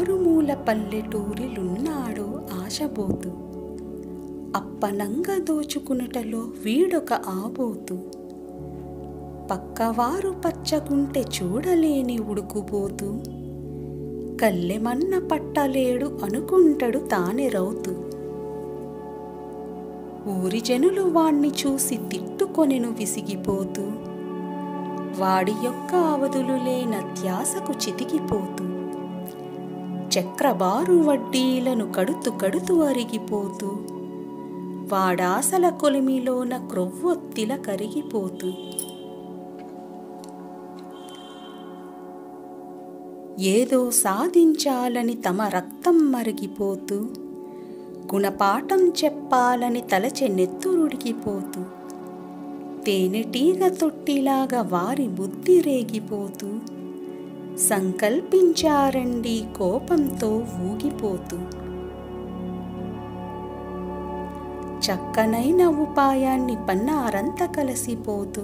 మారుమూల పల్లెటూరిలున్నాడో ఆశబోతు. అప్పనంగ దోచుకునుటలో వీడొక ఆబోతు. పక్కవారు పచ్చగుంటె చూడలేని ఉడుకుబోతు. కల్లెమన్న పట్టలేడు అనుకుంటడు తానే రౌతు. ఊరి జనులు వాణ్ణి చూసి తిట్టుకొనెను విసిగిపోతూ. వాడి యొక్క అవధులు లేనత్యాసకు చితికిపోతూ. చక్రబారు వడ్డీలను కడుతు కడుతు అరిగిపోతూ. వాడాసల కొలిమిలోన క్రొవ్వొత్తిల కరిగిపోతూ. ఏదో సాధించాలని తమ రక్తం మరిగిపోతూ. గుణపాఠం చెప్పాలని తలచె నెత్తురుడికిపోతూ. తేనెటీగ తొట్టిలాగా వారి బుద్ధి రేగిపోతూ. సంకల్పించారండి కోపంతో ఊగిపోతూ. చక్కనైన ఉపాయాన్ని పన్నారంత కలిసిపోతూ.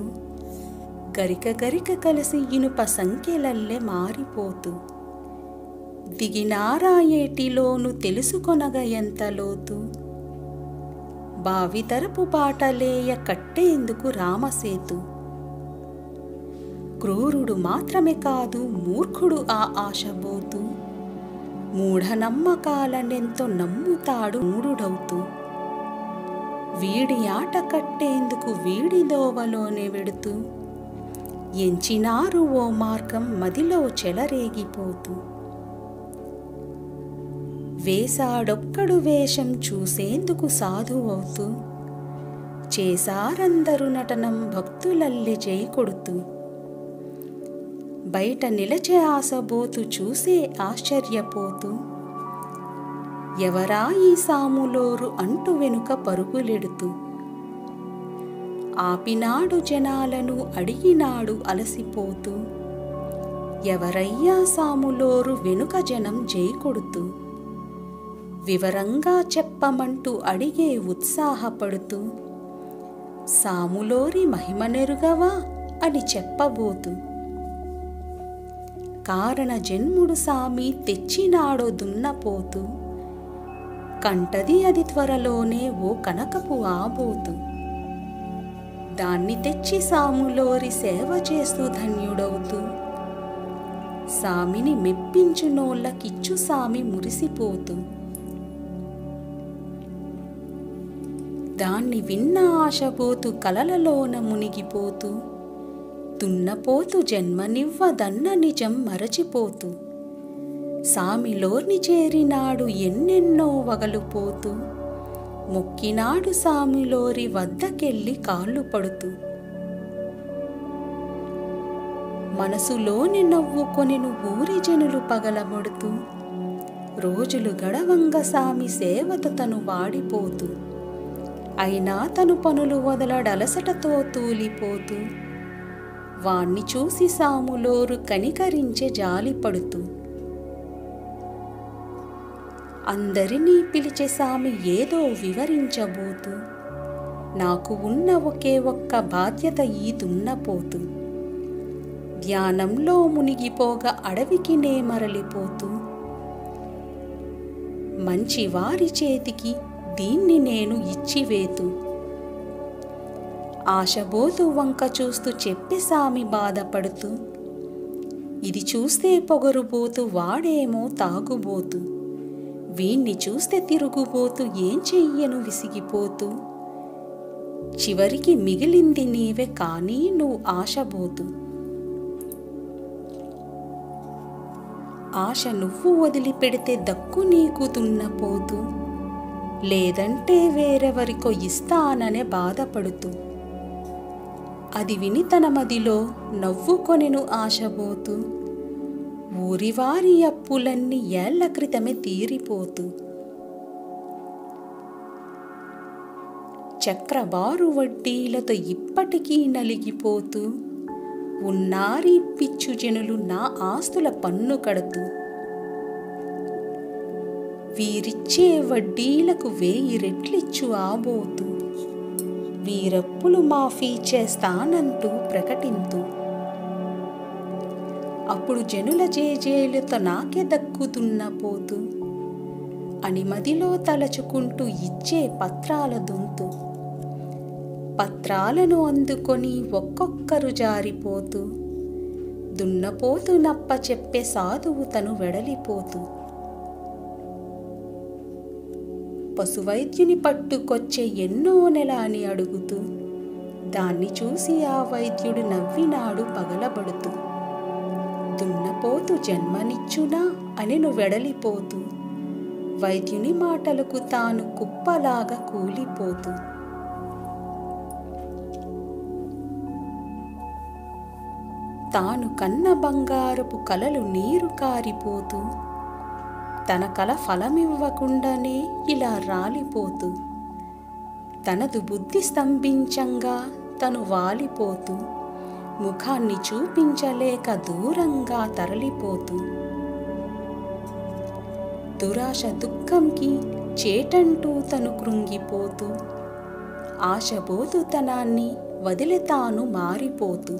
గరిక గరిక కలిసి ఇనుప సంఖ్యలల్లె మారిపోతూ. దిగినారా ఏటిలోను తెలుసుకొనగ ఎంత లోతు. బావితరపు బాటలేయ కట్టేందుకు రామసేతు. క్రూరుడు మాత్రమే కాదు మూర్ఖుడు ఆ ఆశబోతు. మూఢనమ్మకాలనెంతో నమ్ముతాడు మూఢుడవుతూ. వీడి ఆట కట్టేందుకు వీడి దోవలోనే వెడుతూ. ఎంచినారు ఓ మార్గం మదిలో చెలరేగిపోతూ. వేసాడొక్కడు వేషం చూసేందుకు సాధువవుతూ. చేసారందరు నటనం భక్తులల్లె చేయి కొడుతూ. బయట నిలచే ఆశబోతు చూసే ఆశ్చర్యపోతూ. ఎవరా ఈ సాములోరు అంటూ వెనుక పరుగులెడుతూ. ఆపినాడు జనాలను అడిగినాడు అలసిపోతూ. ఎవరయ్యా సాములోరు వెనుక జనం జై కొడుతూ. వివరంగా చెప్పమంటూ అడిగే ఉత్సాహపడుతూ. సాములోరి మహిమనెరుగవా అని చెప్పబోతూ. కారణ జన్ముడు సామి తెచ్చినాడో దున్నపోతూ. కంటది అది త్వరలోనే ఓ కనకపు ఆబోతు. దాన్ని తెచ్చి సాములోరి సేవ చేస్తూ ధన్యుడవుతూ. సామిని మెప్పించునోళ్ళకిచ్చు సామి మురిసిపోతూ. దాన్ని విన్న ఆశబోతు కలలలోన మునిగిపోతూ. దున్నపోతు జన్మనివ్వదన్న నిజం మరచిపోతూ. సామిలోర్ని చేరినాడు ఎన్నెన్నో వగలుపోతూ. మొక్కినాడు సామిలోరి వద్దకెళ్ళి కాళ్ళు పడుతూ. మనసులోని నవ్వుకొనెను ఊరి జనులు పగలబడుతూ. రోజులు గడవంగ సామి సేవతో తను వాడిపోతూ. అయినా తను పనులు వదలడలసటతో తూలిపోతూ. వాణ్ణి చూసి సాములోరు కనికరించే జాలిపడుతూ. అందరినీ పిలిచే సామి ఏదో వివరించబోతూ. నాకు ఉన్న ఒకే ఒక్క బాధ్యత ఈ దున్నపోతూ. ధ్యానంలో మునిగిపోగా అడవికి నే మరలిపోతూ. మంచి వారి చేతికి దీన్ని నేను ఇచ్చివేతు. ఆశబోతు వంక చూస్తూ చెప్పే సామి బాధపడుతూ. ఇది చూస్తే పొగరుబోతు వాడేమో తాగుబోతు. వీణ్ణి చూస్తే తిరుగుబోతు ఏం చెయ్యను విసిగిపోతూ. చివరికి మిగిలింది నీవే కానీ నువ్వు ఆశబోతు. ఆశ నువ్వు వదిలిపెడితే దక్కు నీకు దున్నపోతూ. లేదంటే వేరెవరికో ఇస్తాననే బాధపడుతూ. అది విని తన మదిలో నవ్వుకొనెను ఆశబోతూ. ఊరివారి అప్పులన్నీ ఏళ్ల క్రితమే తీరిపోతూ. చక్రబారు వడ్డీలతో ఇప్పటికీ నలిగిపోతూ. ఉన్నారీ పిచ్చు జనులు నా ఆస్తుల పన్ను కడుతూ. వీరిచ్చే వడ్డీలకు 1000 రెట్లిచ్చు ఆబోతూ. వీరప్పులు మాఫీ చేస్తానంటూ ప్రకటింతూ. అప్పుడు జనుల జేజేలుతో నాకే దక్కుతున్న పోతు అని మదిలో తలచుకుంటూ ఇచ్చే పత్రాల దొంతు. పత్రాలను అందుకొని ఒక్కొక్కరు జారిపోతూ దున్నపోతు నప్ప చెప్పే సాధువు తను వెడలిపోతూ. పశువైద్యుని పట్టుకొచ్చే ఎన్నో నెల అని అడుగుతూ దాన్ని చూసి ఆ వైద్యుడు నవ్వినాడు పగలబడుతూ. దున్నపోతు జన్మనిచ్చునా అనెను వెడలిపోతూ, వైద్యుని మాటలకు తాను కుప్పలాగా కూలిపోతూ. తాను కన్న బంగారపు కలలు నీరు కారిపోతూ, తన కల ఫలమివ్వకుండానే ఇలా రాలిపోతూ, తనదు బుద్ధి స్తంభించంగా తను వాలిపోతూ, ముఖాన్ని చూపించలేక దూరంగా తరలిపోతూ. దురాశ దుఃఖంకి చేటంటూ తను కృంగిపోతూ, ఆశబోతుతనాన్ని వదిలి తాను మారిపోతూ.